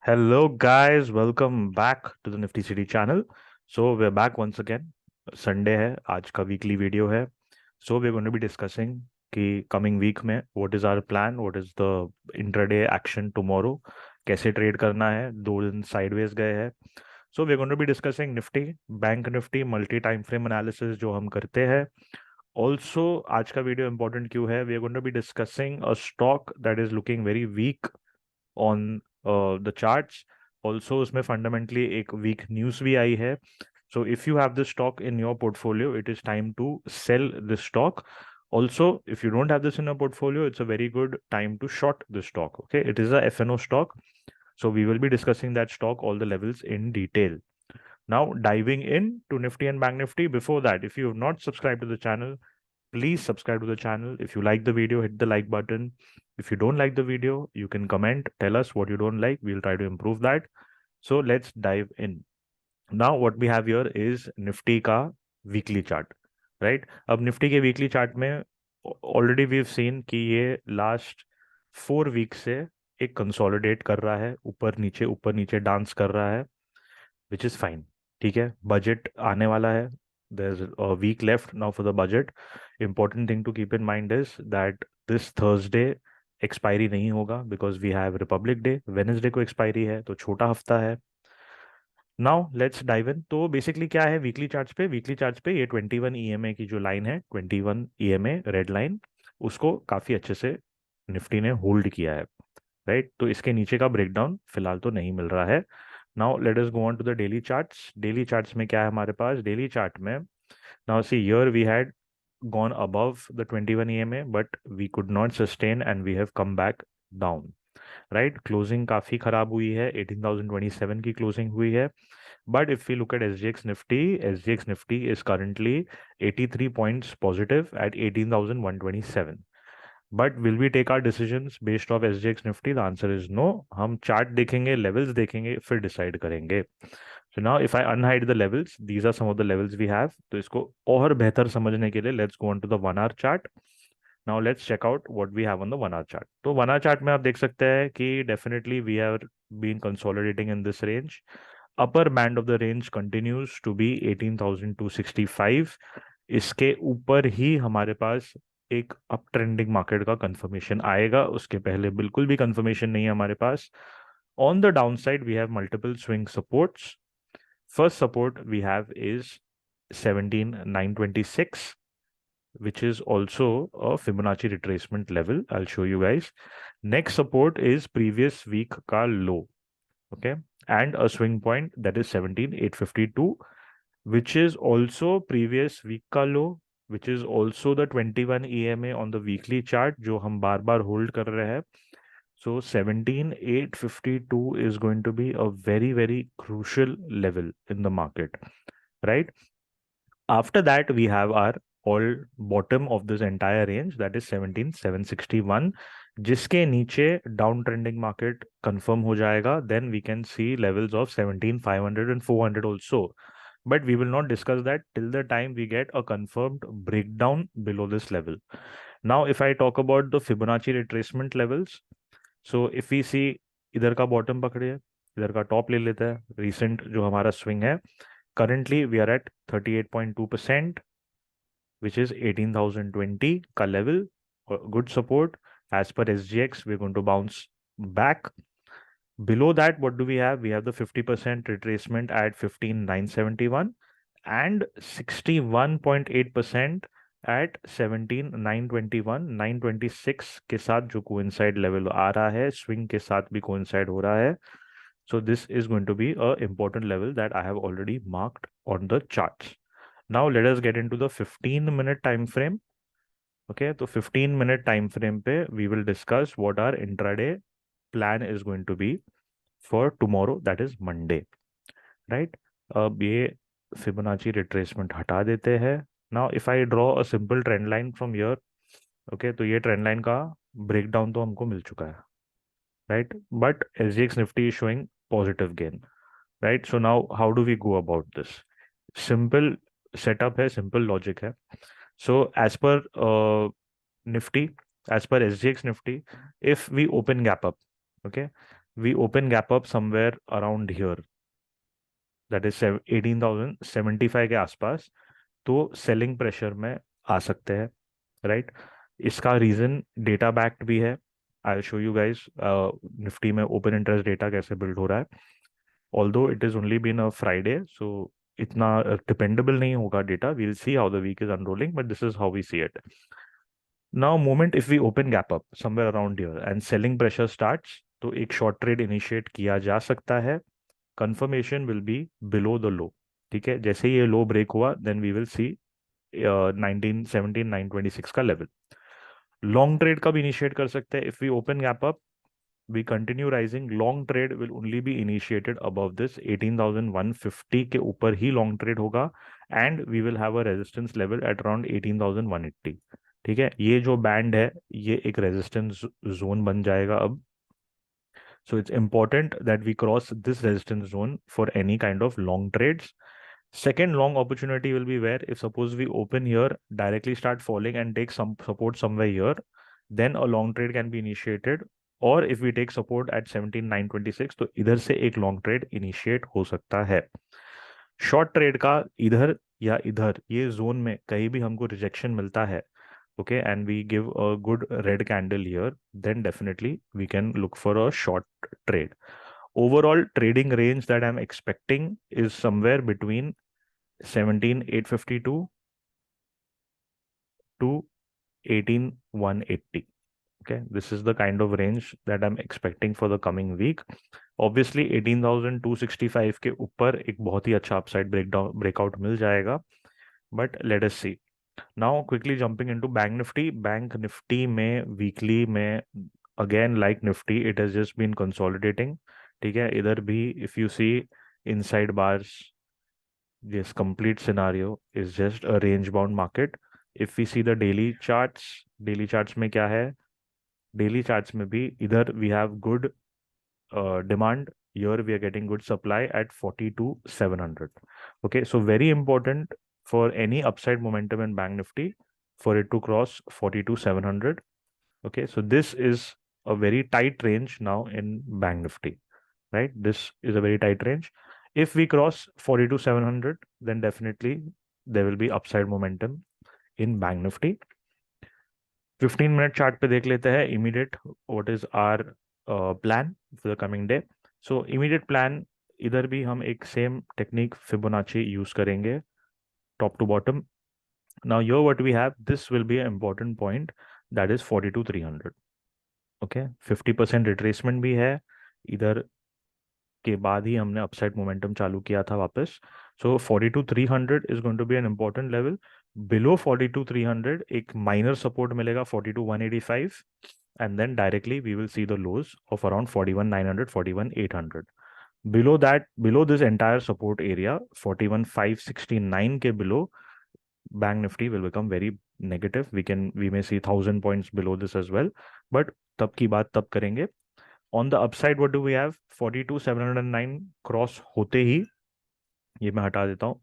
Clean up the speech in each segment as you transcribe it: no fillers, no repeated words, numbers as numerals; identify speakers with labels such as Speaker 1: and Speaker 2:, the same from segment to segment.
Speaker 1: Hello, guys. Welcome back to the Nifty City channel. So we're back once again. Sunday है आज का weekly video है. So we're going to be discussing कि coming week में what is our plan, what is the intraday action tomorrow, कैसे trade करना है. 2 दिन sideways गए हैं. So we're going to be discussing Nifty, Bank Nifty, multi time frame analysis जो हम करते हैं. Also आज का video important क्यों है? We are going to be discussing a stock that is looking very weak on the charts. Also उसमें fundamentally एक weak news भी आई है. So if you have this stock in your portfolio, it is time to sell this stock. Also, if you don't have this in your portfolio, it's a very good time to short this stock. Okay, it is a FNO stock. So we will be discussing that stock, all the levels in detail. Now diving in to Nifty and Bank Nifty. Before that, if you have not subscribed to the channel, please subscribe to the channel. If you like the video, hit the like button. If you don't like the video, you can comment, tell us what you don't like. We'll try to improve that. So let's dive in. Now what we have here is Nifty का weekly chart, right? अब Nifty के weekly chart में already we've seen कि ये last 4 weeks से एक consolidate कर रहा है, ऊपर नीचे डांस कर रहा है, which is fine. ठीक है, बजट आने वाला है. There's a week left now for the budget. Important thing to keep in mind is that this Thursday expiry नहीं होगा because we have Republic Day. Wednesday को एक्सपायरी है तो छोटा हफ्ता है. Now let's dive in. तो बेसिकली क्या है वीकली चार्ट्स पे ये 21 ईएमए की जो लाइन है, 21 ईएमए रेड लाइन, उसको काफी अच्छे से निफ्टी ने होल्ड किया है, राइट? तो इसके नीचे का ब्रेकडाउन फिलहाल तो नहीं मिल रहा है. Now let us go on to the daily charts. Daily charts में क्या है हमारे पास? डेली चार्ट में now see here we had gone above the 21 EMA, but we could not sustain and we have come back down, right? Closing काफी खराब हुई है, 18,027 की closing हुई है. But if we look at SGX Nifty is currently 83 points positive at 18,127. But will we take our decisions based off SGX Nifty? The answer is no. हम chart देखेंगे, levels देखेंगे, फिर डिसाइड करेंगे. So now if I unhide the levels, these are some of the levels we have. तो इसको और बेहतर समझने के लिए let's go on to the 1 hour chart. Now let's check out what we have on the 1 hour chart. तो 1 hour chart में आप देख सकते हैं कि definitely we have been consolidating in this range. Upper band of the range continues to be 18,265. इसके ऊपर ही हमारे पास एक अप ट्रेंडिंग मार्केट का कंफर्मेशन आएगा. उसके पहले बिल्कुल भी कंफर्मेशन नहीं है हमारे पास. On the down side we have multiple swing supports. First support we have is 17,926, which is also a Fibonacci retracement level. I'll show you guys. Next support is previous week ka low, okay, and a swing point that is 17,852, which is also previous week ka low, which is also the 21 EMA on the weekly chart जो हम बार बार hold कर रहे हैं. So 17,852 is going to be a very, very crucial level in the market, right? After that, we have our all bottom of this entire range, that is 17,761. जिसके नीचे down trending market confirm हो जाएगा, then we can see levels of 17,500 and 400 also. But we will not discuss that till the time we get a confirmed breakdown below this level. Now, if I talk about the Fibonacci retracement levels, so if we see इधर का bottom पकड़े, इधर का top ले लेते हैं, recent जो हमारा स्विंग है, currently we are at 38.2%, which is 18,020 ka level, good support. As per SGX, we're going to bounce back. Below that, what do we have? We have the 50% retracement at 15,971 and 61.8% at 17,921. 926 के साथ जो coincide level आ रहा है, swing के साथ भी coincide हो रहा है. So this is going to be a important level that I have already marked on the charts. Now let us get into the 15-minute time frame. Okay, so 15-minute time frame पे we will discuss what our intraday plan is going to be for tomorrow, that is Monday, right? अब ये Fibonacci retracement हटा देते हैं. Now if I draw a simple trend line from here, okay, तो ये trend line का breakdown तो हमको मिल चुका है, right? But SGX Nifty is showing positive gain, right? So now how do we go about this? Simple setup है, simple logic है. So as per Nifty, as per SGX Nifty, if we open gap up, okay, we open gap up somewhere around here, that is 18,075 के आसपास, तो selling pressure में आ सकते हैं, right? इसका reason data backed भी है. I show you guys Nifty में ओपन इंटरेस्ट डेटा कैसे बिल्ड हो रहा है. Although it is only been a Friday, so इतना डिपेंडेबल नहीं होगा data. We'll see how the week is unrolling, but this is how we see it. Now moment if we open gap up somewhere around here and selling pressure starts, तो एक short trade initiate किया जा सकता है. Confirmation will be below the low. ठीक है, जैसे ही ये लो ब्रेक हुआ देन वी विल सी 1917 926 का लेवल. लॉन्ग ट्रेड कब इनिशिएट कर सकते हैं? If we open gap up, we continue rising, long trade will only be initiated above this 18,150 के ऊपर ही long trade होगा, and we will have a resistance level at around 18,180. ठीक है, ये जो बैंड है ये एक रेजिस्टेंस जोन बन जाएगा अब. So it's important that we cross this resistance zone for any kind of long trades. Second long opportunity will be where if suppose we open here, directly start falling and take some support somewhere here, then a long trade can be initiated. और if we take support at 17,926, तो इधर से एक long trade initiate हो सकता है. Short trade का इधर या इधर ये जोन में कहीं भी हमको रिजेक्शन मिलता है, okay, and we give a good red candle here, then definitely we can look for a short trade. Overall trading range that I'm expecting is somewhere between 17,852 to 18,180. Okay, this is the kind of range that I'm expecting for the coming week. Obviously 18,265 के ऊपर एक बहुत ही अच्छा upside breakout मिल जाएगा, but let us see. Now quickly jumping into Bank Nifty. Bank Nifty में weekly में again like Nifty it has just been consolidating. ठीक है, इधर भी if you see inside bars, this complete scenario is just a range bound market. If we see the daily charts में क्या है? Daily charts में भी इधर we have good demand. Here we are getting good supply at 42,700. Okay, so very important for any upside momentum in Bank Nifty for it to cross 42,700. Okay, so this is a very tight range now in Bank Nifty, right? This is a very tight range. If we cross 42,700, then definitely there will be upside momentum in Bank Nifty. 15-minute chart पे देख लेते हैं immediate what is our plan for the coming day. So immediate plan, इधर भी हम एक same technique Fibonacci use करेंगे top to bottom. Now your what we have, this will be a important point, that is 42,300. Okay, 50% retracement भी है, इधर के बाद ही हमने अपसाइड मोमेंटम चालू किया था वापस. So 42,300 is going to be an important level. Below 42,300 एक माइनर सपोर्ट मिलेगा 42,185, and then directly we will see the lows of around 41,900 41,800. Below that, below this entire support area 41,569 के below, Bank Nifty will become very negative. We may see 1,000 points below this as well, but तब की बात तब करेंगे. On the upside, what do we have? 42,709 cross होते ही, ये मैं हटा देता हूँ,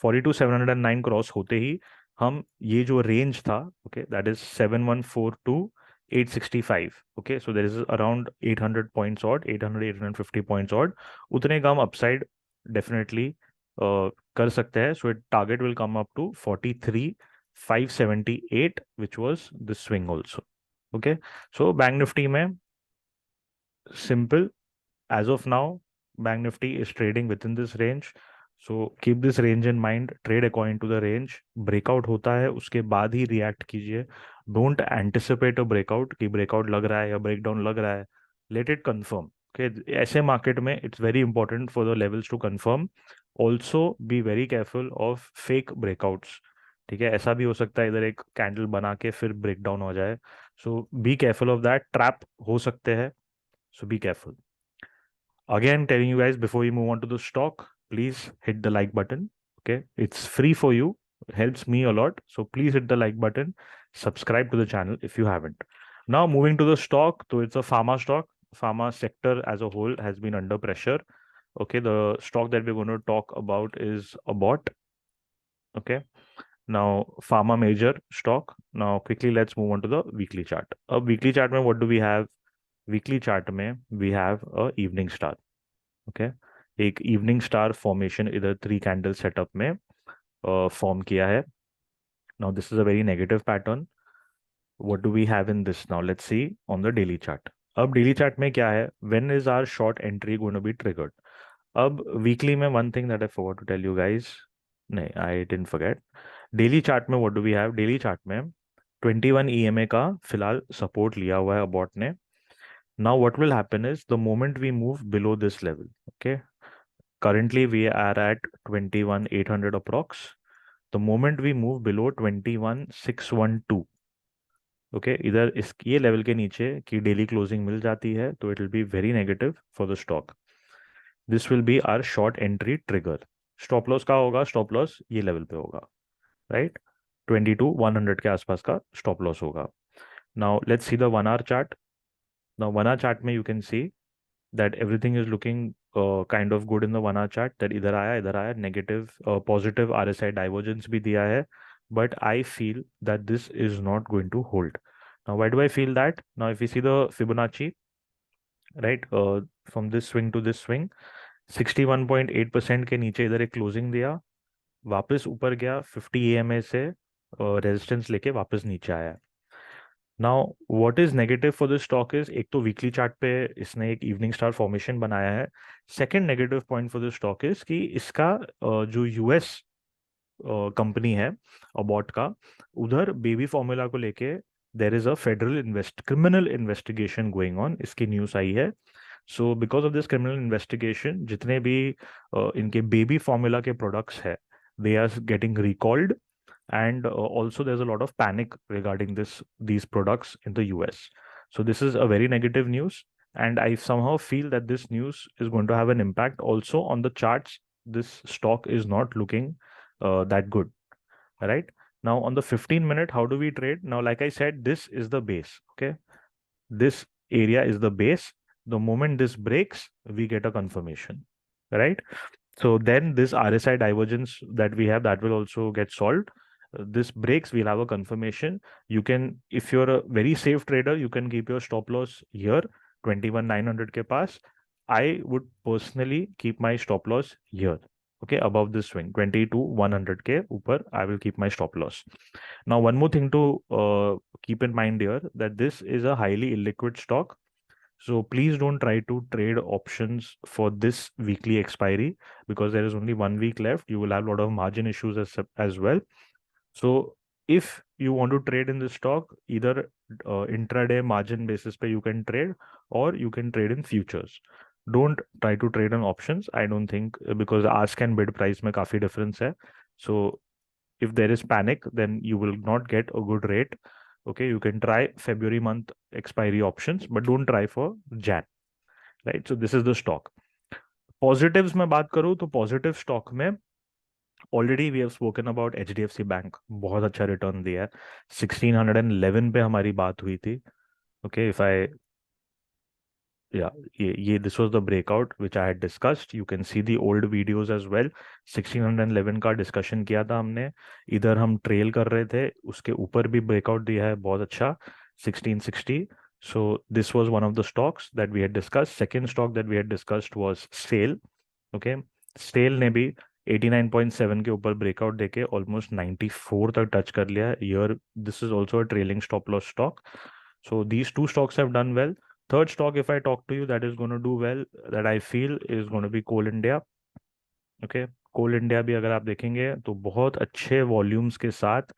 Speaker 1: 42,709 क्रॉस होते ही हम ये जो रेंज था, okay, that is 714 to 865. Okay, so there is around 800 points odd, 800 850 points odd, उतने का हम अपसाइड डेफिनेटली कर सकते हैं. So it target will come up to 43,578 which was the swing also. Okay, so bank Nifty में simple as of now, Bank Nifty is trading within this range. So keep this range in mind, trade according to the range. Breakout होता है उसके बाद ही react कीजिए. Don't anticipate a breakout कि breakout लग रहा है या breakdown लग रहा है. Let it confirm. Okay, ऐसे market में it's very important for the levels to confirm. Also be very careful of fake breakouts. ठीक है, ऐसा भी हो सकता है इधर एक कैंडल बना के फिर ब्रेकडाउन हो जाए. So be careful of that, trap हो सकते हैं. So be careful. Again, telling you guys before we move on to the stock, please hit the like button. Okay, it's free for you, helps me a lot. So please hit the like button, subscribe to the channel if you haven't. Now moving to the stock, so it's a pharma stock. Pharma sector as a whole has been under pressure. Okay, the stock that we're going to talk about is Abbott. Okay, now pharma major stock. Now quickly let's move on to the weekly chart. A weekly chart, what do we have? Weekly chart में we have a evening star. Okay, एक evening star formation इधर 3 candle setup में form किया है। Now this is a very negative pattern. What do we have in this? Now let's see on the daily chart. अब daily chart में क्या है? When is our short entry going to be triggered? अब weekly में one thing that I forgot to tell you guys, नहीं I didn't forget. Daily chart में what do we have? Daily chart में 21 EMA का फिलहाल support लिया हुआ है अबॉट ने। Now what will happen is the moment we move below this level, okay, currently we are at 21,800 approx. The moment we move below 21,612, okay, इधर इस ये लेवल के नीचे की डेली क्लोजिंग मिल जाती है तो it will be very negative for the stock. This will be our short entry trigger. Stop loss का होगा? स्टॉप लॉस ये लेवल पे होगा, राइट? 22,100 के आसपास का स्टॉप लॉस होगा। Now let's see the 1 hour chart. Now 1 hour chart में you can see that everything is looking kind of good in the 1 hour chart, that इधर आया negative positive RSI divergence भी दिया है, but I feel that this is not going to hold. Now why do I feel that? Now if you see the Fibonacci, right, from this swing to this swing, 61.8% के नीचे इधर एक closing दिया, वापस ऊपर गया 50 EMA से resistance लेके वापस नीचे आया। Now what is negative for this stock is, एक तो वीकली चार्ट पे इसने एक इवनिंग स्टार फॉर्मेशन बनाया है। Second negative point for this stock is कि इसका जो यूएस कंपनी है अबॉट का, उधर बेबी फॉर्मूला को लेके there is a federal criminal investigation going on, इसकी न्यूज़ आई है। So because of this criminal investigation जितने भी इनके बेबी फॉर्मूला के प्रोडक्ट्स है, they are getting recalled, and also there's a lot of panic regarding these products in the US. So this is a very negative news, and I somehow feel that this news is going to have an impact also on the charts. This stock is not looking that good, right? Now on the 15-minute, how do we trade? Now like I said, this is the base, okay? This area is the base. The moment this breaks, we get a confirmation, right? So then this RSI divergence that we have, that will also get solved. This breaks, we'll have a confirmation. You can, if you're a very safe trader, you can keep your stop loss here, 21,900 ke paas. I would personally keep my stop loss here, okay, above this swing, 22,100 ke upar, I will keep my stop loss. Now, one more thing to keep in mind here, that this is a highly illiquid stock. So please don't try to trade options for this weekly expiry, because there is only 1 week left. You will have a lot of margin issues as well. So if you want to trade in this stock, either intraday margin basis pe you can trade, or you can trade in futures. Don't try to trade on options. I don't think, because ask and bid price mein काफी difference hai. So if there is panic, then you will not get a good rate. Okay, you can try February month expiry options, but don't try for Jan, right? So this is the stock. Positives में बात करूँ तो positive stock में already we have spoken about HDFC bank, बहुत अच्छा return दिया है। 1611 पे हमारी बात हुई थी, ओके, इफ आई, yeah, ये this was the breakout which I had discussed. You can see the old videos as well. 1611 का डिस्कशन किया था हमने, इधर हम ट्रेल कर रहे थे, उसके ऊपर भी ब्रेकआउट दिया है बहुत अच्छा, 1660. So this was one of the stocks that we had discussed. Second stock that we had discussed was SAIL. Okay, SAIL ने भी 89.7 के ऊपर ब्रेकआउट देके ऑलमोस्ट 94 तक टच कर लिया है। Here this is also a trailing stop loss stock. So these two stocks have done well. Third stock, if I talk to you, that is going to do well, that I feel is going to be Coal India. Okay, Coal India भी अगर आप देखेंगे तो बहुत अच्छे volumes के साथ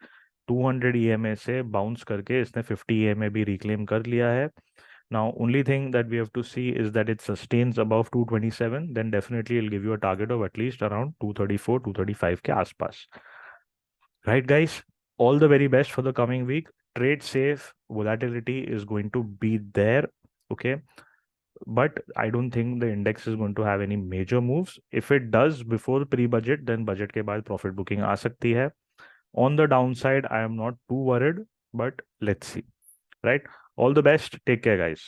Speaker 1: 200 EMA से बाउंस करके इसने 50 EMA भी रिक्लेम कर लिया है। Now, only thing that we have to see is that it sustains above 227, then definitely it'll give you a target of at least around 234, 235 के आसपास. Right, guys? All the very best for the coming week. Trade safe. Volatility is going to be there. Okay. But I don't think the index is going to have any major moves. If it does before pre-budget, then budget के बाद profit booking आ सकती है. On the downside, I am not too worried, but let's see. Right? All the best. Take care, guys.